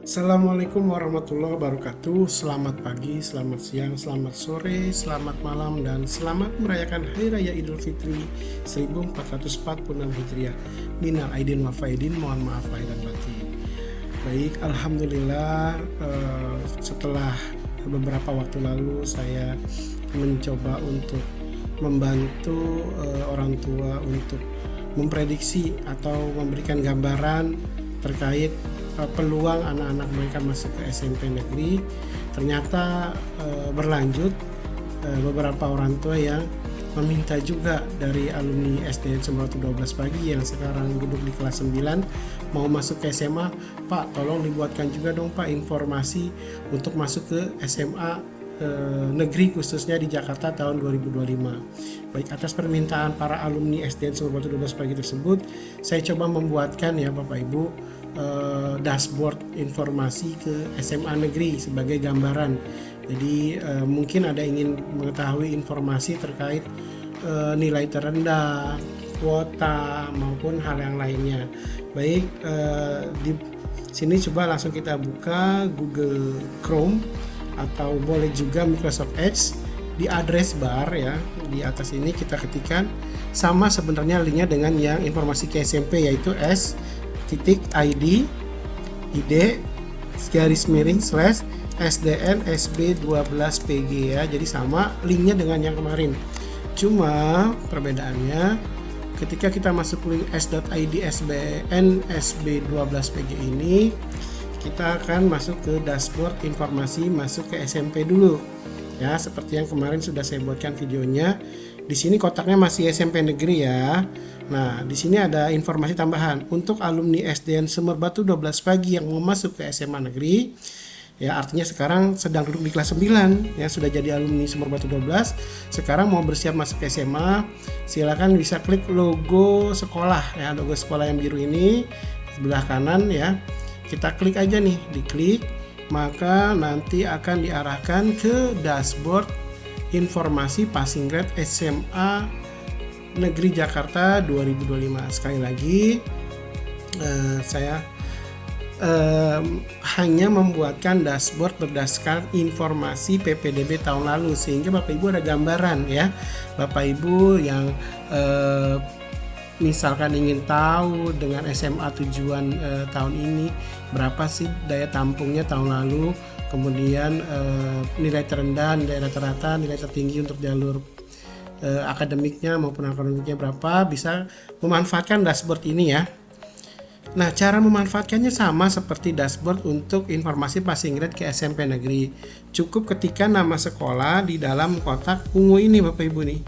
Assalamualaikum warahmatullahi wabarakatuh. Selamat pagi, selamat siang, selamat sore, selamat malam, dan selamat merayakan Hari Raya Idul Fitri 1446 Hijriah. Minal aidin wa faidin, mohon maaf lahir dan batin. Baik, alhamdulillah, setelah beberapa waktu lalu saya mencoba untuk membantu orang tua untuk memprediksi atau memberikan gambaran terkait peluang anak-anak mereka masuk ke SMP negeri. Ternyata berlanjut, beberapa orang tua yang meminta juga dari alumni SDN Sumerwatu 12 Pagi yang sekarang duduk di kelas 9 mau masuk ke SMA, Pak tolong dibuatkan juga dong Pak informasi untuk masuk ke SMA negeri khususnya di Jakarta tahun 2025. Baik, atas permintaan para alumni SDN Sumerwatu 12 Pagi tersebut, saya coba membuatkan ya Bapak Ibu dashboard informasi ke SMA negeri sebagai gambaran. Jadi mungkin ada ingin mengetahui informasi terkait nilai terendah, kuota maupun hal yang lainnya. Baik, di sini coba langsung kita buka Google Chrome atau boleh juga Microsoft Edge. Di address bar ya di atas ini kita ketikkan, sama sebenarnya linknya dengan yang informasi ke SMP, yaitu s.id id/SDN SB 12 PG ya. Jadi sama linknya dengan yang kemarin. Cuma perbedaannya ketika kita masuk link s.id SBN SB 12 PG ini, kita akan masuk ke dashboard informasi masuk ke SMP dulu. Ya, seperti yang kemarin sudah saya buatkan videonya. Di sini kotaknya masih SMP negeri ya. Nah, di sini ada informasi tambahan untuk alumni SDN Sumerwatu 12 Pagi yang mau masuk ke SMA negeri. Ya, artinya sekarang sedang duduk di kelas 9 ya, sudah jadi alumni Sumerwatu 12. Sekarang mau bersiap masuk ke SMA, silakan bisa klik logo sekolah ya, logo sekolah yang biru ini sebelah kanan ya. Kita klik aja nih, diklik, maka nanti akan diarahkan ke dashboard informasi passing grade SMA Negeri Jakarta 2025. Sekali lagi, saya hanya membuatkan dashboard berdasarkan informasi PPDB tahun lalu, sehingga Bapak Ibu ada gambaran ya. Bapak Ibu yang misalkan ingin tahu dengan SMA tujuan tahun ini berapa sih daya tampungnya tahun lalu, kemudian nilai terendah, nilai rata-rata, nilai tertinggi untuk jalur akademiknya maupun akademiknya berapa, bisa memanfaatkan dashboard ini ya. Nah, cara memanfaatkannya sama seperti dashboard untuk informasi passing grade ke SMP negeri. Cukup ketikkan nama sekolah di dalam kotak ungu ini Bapak Ibu nih.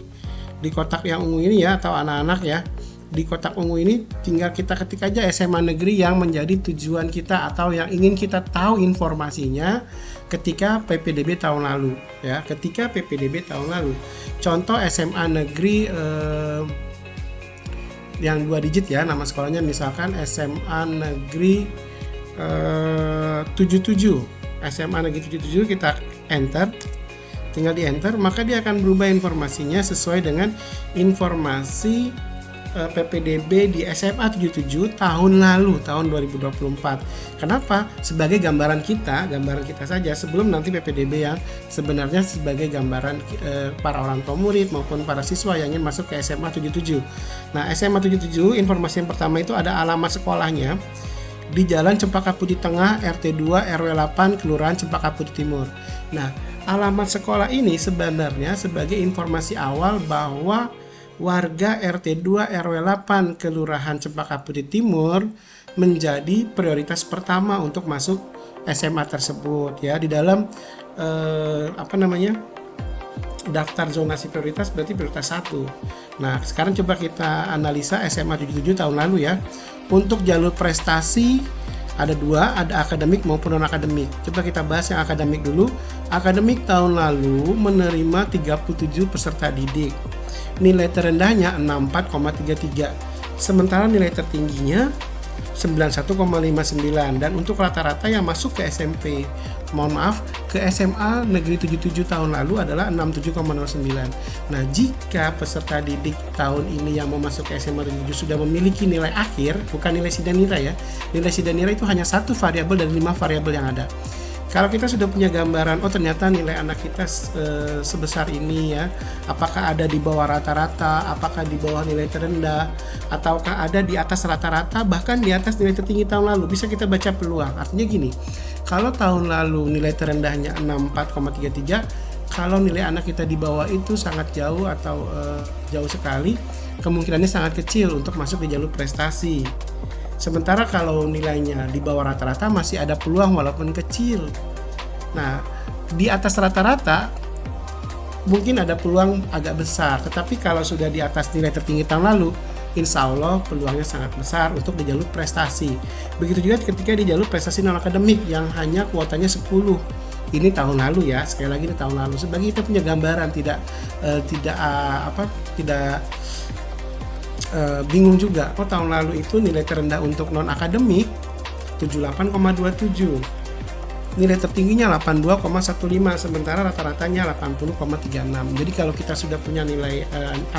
Di kotak yang ungu ini ya, atau anak-anak ya, di kotak ungu ini tinggal kita ketik aja SMA negeri yang menjadi tujuan kita atau yang ingin kita tahu informasinya ketika PPDB tahun lalu ya. Ketika PPDB tahun lalu, contoh SMA negeri yang 2 digit ya, nama sekolahnya misalkan SMA negeri 77, SMA negeri 77, kita enter, tinggal di enter, maka dia akan berubah informasinya sesuai dengan informasi PPDB di SMA 77 tahun lalu, tahun 2024. Kenapa? Sebagai gambaran kita saja, sebelum nanti PPDB yang sebenarnya sebagai gambaran para orang tua murid maupun para siswa yang ingin masuk ke SMA 77. Nah, SMA 77 informasi yang pertama itu ada alamat sekolahnya di Jalan Cempaka Putih Tengah, RT 2 RW 8, Kelurahan Cempaka Putih Timur. Nah, alamat sekolah ini sebenarnya sebagai informasi awal bahwa warga RT 2 RW 8 Kelurahan Cempaka Putih Timur menjadi prioritas pertama untuk masuk SMA tersebut ya. Di dalam daftar zonasi prioritas berarti prioritas 1. Nah, sekarang coba kita analisa SMA 77 tahun lalu ya. Untuk jalur prestasi ada 2, ada akademik maupun non akademik. Coba kita bahas yang akademik dulu. Akademik tahun lalu menerima 37 peserta didik. Nilai terendahnya 64,33, sementara nilai tertingginya 91,59. Dan untuk rata-rata yang masuk ke SMP, mohon maaf, ke SMA Negeri 77 tahun lalu adalah 67,09. Nah, jika peserta didik tahun ini yang mau masuk ke SMA 77 sudah memiliki nilai akhir, bukan nilai sidang nilai ya. Nilai sidang nilai itu hanya satu variabel dari 5 variabel yang ada. Kalau kita sudah punya gambaran, oh ternyata nilai anak kita sebesar ini ya, apakah ada di bawah rata-rata, apakah di bawah nilai terendah, ataukah ada di atas rata-rata, bahkan di atas nilai tertinggi tahun lalu, bisa kita baca peluang. Artinya gini, kalau tahun lalu nilai terendahnya 64,33, kalau nilai anak kita di bawah itu sangat jauh atau jauh sekali, kemungkinannya sangat kecil untuk masuk di jalur prestasi. Sementara kalau nilainya di bawah rata-rata masih ada peluang walaupun kecil. Nah, di atas rata-rata mungkin ada peluang agak besar. Tetapi kalau sudah di atas nilai tertinggi tahun lalu, insya Allah peluangnya sangat besar untuk di jalur prestasi. Begitu juga ketika di jalur prestasi non-akademik yang hanya kuotanya 10. Ini tahun lalu ya, sekali lagi ini tahun lalu. Sebagai kita punya gambaran, tidak bingung juga. Oh, tahun lalu itu nilai terendah untuk non-akademik 78,27. Nilai tertingginya 82,15, sementara rata-ratanya 80,36. Jadi kalau kita sudah punya nilai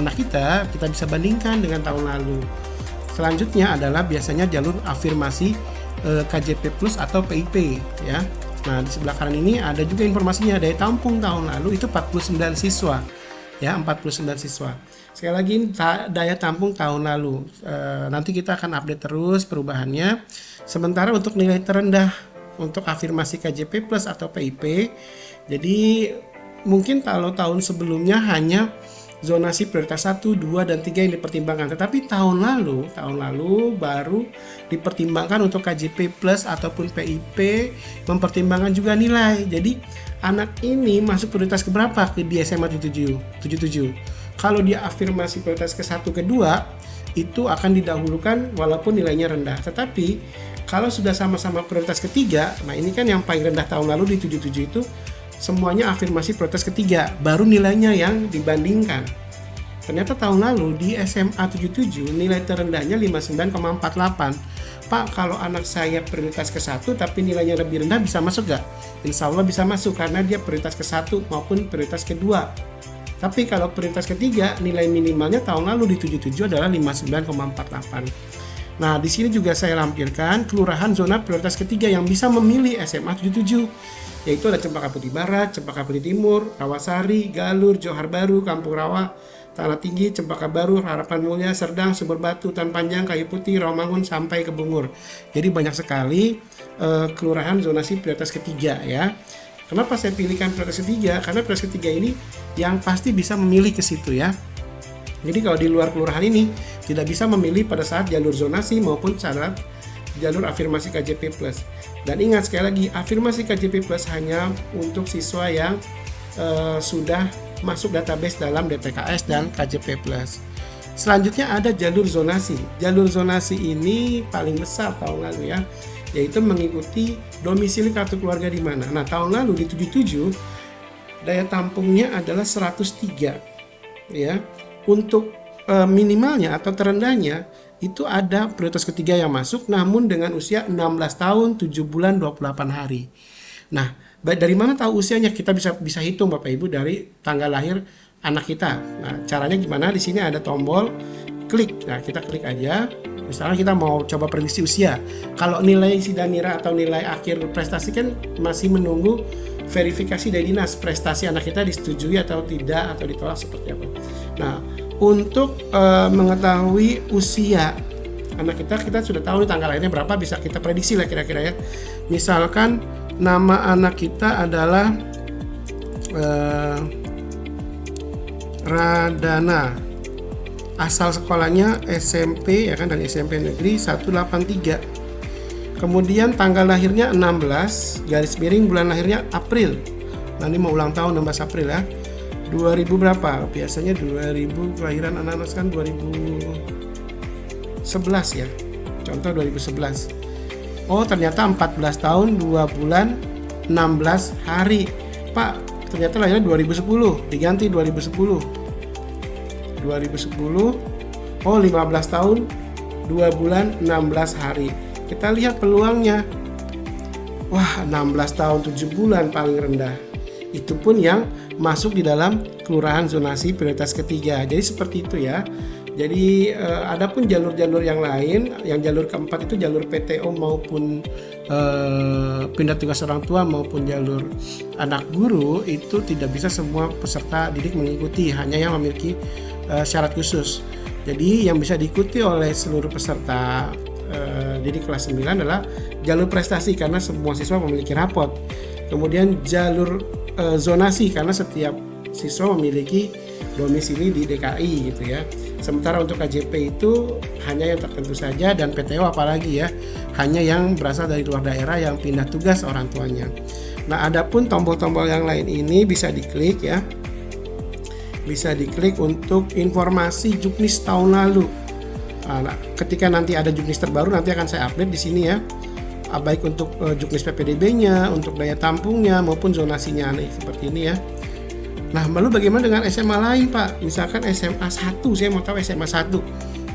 anak kita bisa bandingkan dengan tahun lalu. Selanjutnya adalah biasanya jalur afirmasi KJP Plus atau PIP ya. Nah, di sebelah kanan ini ada juga informasinya, daya tampung tahun lalu itu 49 siswa. Ya, 49 siswa. Sekali lagi daya tampung tahun lalu. Nanti kita akan update terus perubahannya. Sementara untuk nilai terendah untuk afirmasi KJP Plus atau PIP, jadi mungkin kalau tahun sebelumnya hanya zonasi prioritas 1, 2, dan 3 yang dipertimbangkan. Tetapi tahun lalu baru dipertimbangkan untuk KJP Plus ataupun PIP, mempertimbangkan juga nilai. Jadi anak ini masuk prioritas keberapa di SMA 77? Kalau dia afirmasi prioritas ke-1, ke-2, itu akan didahulukan walaupun nilainya rendah. Tetapi kalau sudah sama-sama prioritas ketiga, nah ini kan yang paling rendah tahun lalu di 77 itu semuanya afirmasi prioritas ketiga, baru nilainya yang dibandingkan. Ternyata tahun lalu di SMA 77 nilai terendahnya 59,48. Pak, kalau anak saya prioritas ke-1 tapi nilainya lebih rendah bisa masuk gak? Insya Allah bisa masuk karena dia prioritas ke-1 maupun prioritas ke-2. Tapi kalau prioritas ketiga, nilai minimalnya tahun lalu di 77 adalah 59,48. Nah, di sini juga saya lampirkan kelurahan zona prioritas ketiga yang bisa memilih SMA 77, yaitu ada Cempaka Putih Barat, Cempaka Putih Timur, Rawasari, Galur, Johar Baru, Kampung Rawa, Tanah Tinggi, Cempaka Baru, Harapan Mulia, Serdang, Sumber Batu, Tan Panjang, Kayu Putih, Rawamangun, sampai ke Bungur. Jadi banyak sekali kelurahan zonasi prioritas ketiga ya. Kenapa saya pilihkan prioritas ketiga? Karena prioritas ketiga ini yang pasti bisa memilih ke situ ya. Jadi kalau di luar kelurahan ini tidak bisa memilih pada saat jalur zonasi maupun saat jalur afirmasi KJP Plus. Dan ingat sekali lagi, afirmasi KJP Plus hanya untuk siswa yang sudah masuk database dalam DPKS dan KJP Plus. Selanjutnya ada jalur zonasi. Jalur zonasi ini paling besar tahun lalu ya, yaitu mengikuti domisili kartu keluarga di mana. Nah, tahun lalu di 77 daya tampungnya adalah 103 ya. Untuk minimalnya atau terendahnya itu ada prioritas ketiga yang masuk, namun dengan usia 16 tahun 7 bulan 28 hari. Nah, dari mana tahu usianya? Kita bisa hitung Bapak Ibu dari tanggal lahir anak kita. Nah, caranya gimana? Di sini ada tombol klik. Nah, kita klik aja. Misalnya kita mau coba prediksi usia. Kalau nilai Sidanira atau nilai akhir prestasi kan masih menunggu verifikasi dari dinas, prestasi anak kita disetujui atau tidak, atau ditolak seperti apa. Nah, untuk mengetahui usia anak kita sudah tahu nih tanggal lahirnya berapa, bisa kita prediksi lah kira-kira ya. Misalkan nama anak kita adalah Radana, asal sekolahnya SMP ya kan, dari SMP negeri 183. Kemudian tanggal lahirnya 16 garis miring bulan lahirnya April. Nah, ini mau ulang tahun 16 April ya. 2000 berapa? Biasanya 2000 kelahiran anak-anak kan 2011 ya. Contoh 2011. Oh, ternyata 14 tahun 2 bulan 16 hari. Pak, ternyata lahirnya 2010, diganti 2010. 2010. Oh, 15 tahun 2 bulan 16 hari. Kita lihat peluangnya. Wah, 16 tahun 7 bulan paling rendah. Itu pun yang masuk di dalam kelurahan zonasi prioritas ketiga. Jadi seperti itu ya. Jadi adapun jalur-jalur yang lain, yang jalur keempat itu jalur PTO maupun pindah tugas orang tua maupun jalur anak guru, itu tidak bisa semua peserta didik mengikuti, hanya yang memiliki syarat khusus. Jadi yang bisa diikuti oleh seluruh peserta didik kelas 9 adalah jalur prestasi karena semua siswa memiliki rapot. Kemudian jalur zonasi karena setiap siswa memiliki domisili di DKI gitu ya. Sementara untuk KJP itu hanya yang tertentu saja, dan PTO apalagi ya, hanya yang berasal dari luar daerah yang pindah tugas orang tuanya. Nah, adapun tombol-tombol yang lain ini bisa diklik ya. Bisa diklik untuk informasi juknis tahun lalu. Nah, ketika nanti ada juknis terbaru nanti akan saya update di sini ya. Baik untuk juknis PPDB-nya, untuk daya tampungnya maupun zonasinya, nih seperti ini ya. Nah, lalu bagaimana dengan SMA lain, Pak? Misalkan SMA 1, saya mau tahu SMA 1.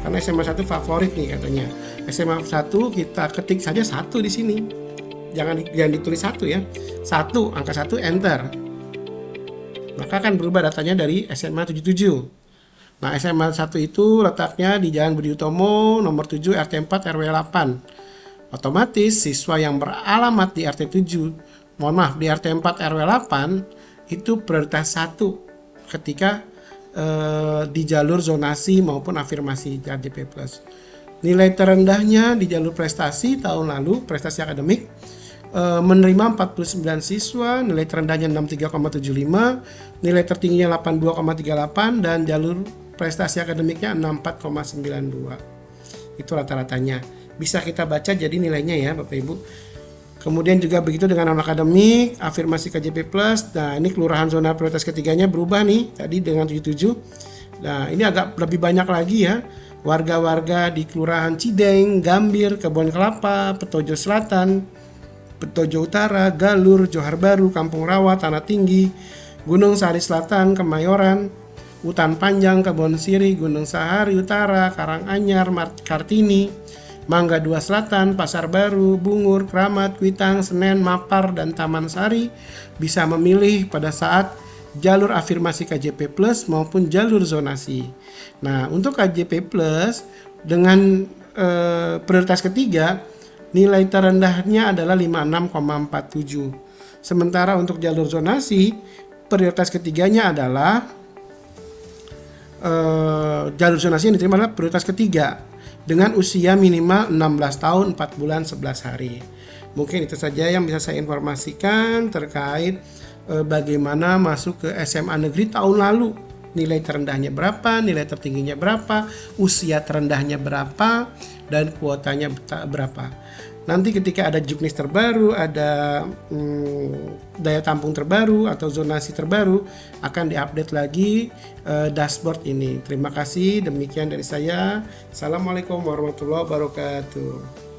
Karena SMA 1 favorit nih katanya. SMA 1 kita ketik saja 1 di sini. Jangan ditulis 1 ya. 1, angka 1 enter. Maka akan berubah datanya dari SMA 77. Nah, SMA 1 itu letaknya di Jalan Budi Utomo, nomor 7, RT 4, RW 8. Otomatis siswa yang beralamat di RT 7, di RT 4 RW 8 itu prioritas 1 ketika di jalur zonasi maupun afirmasi KJP+. Nilai terendahnya di jalur prestasi tahun lalu, prestasi akademik, menerima 49 siswa, nilai terendahnya 63,75, nilai tertingginya 82,38, dan jalur prestasi akademiknya 64,92. Itu rata-ratanya. Bisa kita baca jadi nilainya ya Bapak Ibu. Kemudian juga begitu dengan non akademik, afirmasi KJP+. Nah, ini kelurahan zona prioritas ketiganya berubah nih, tadi dengan 77. Nah, ini agak lebih banyak lagi ya. Warga-warga di Kelurahan Cideng, Gambir, Kebon Kelapa, Petojo Selatan, Petojo Utara, Galur, Johar Baru, Kampung Rawa, Tanah Tinggi, Gunung Sari Selatan, Kemayoran, Hutan Panjang, Kebon Siri, Gunung Sahari Utara, Karanganyar, Kartini, Mangga 2 Selatan, Pasar Baru, Bungur, Kramat, Kuitang, Senen, Mapar, dan Taman Sari bisa memilih pada saat jalur afirmasi KJP+ maupun jalur zonasi. Nah, untuk KJP+ dengan prioritas ketiga, nilai terendahnya adalah 56,47. Sementara untuk jalur zonasi, prioritas ketiganya adalah jalur zonasi yang diterima adalah prioritas ketiga dengan usia minimal 16 tahun 4 bulan 11 hari. Mungkin itu saja yang bisa saya informasikan terkait bagaimana masuk ke SMA negeri tahun lalu. Nilai terendahnya berapa, nilai tertingginya berapa, usia terendahnya berapa, dan kuotanya berapa. Nanti ketika ada juknis terbaru, ada daya tampung terbaru atau zonasi terbaru, akan diupdate lagi dashboard ini. Terima kasih, demikian dari saya. Assalamualaikum warahmatullahi wabarakatuh.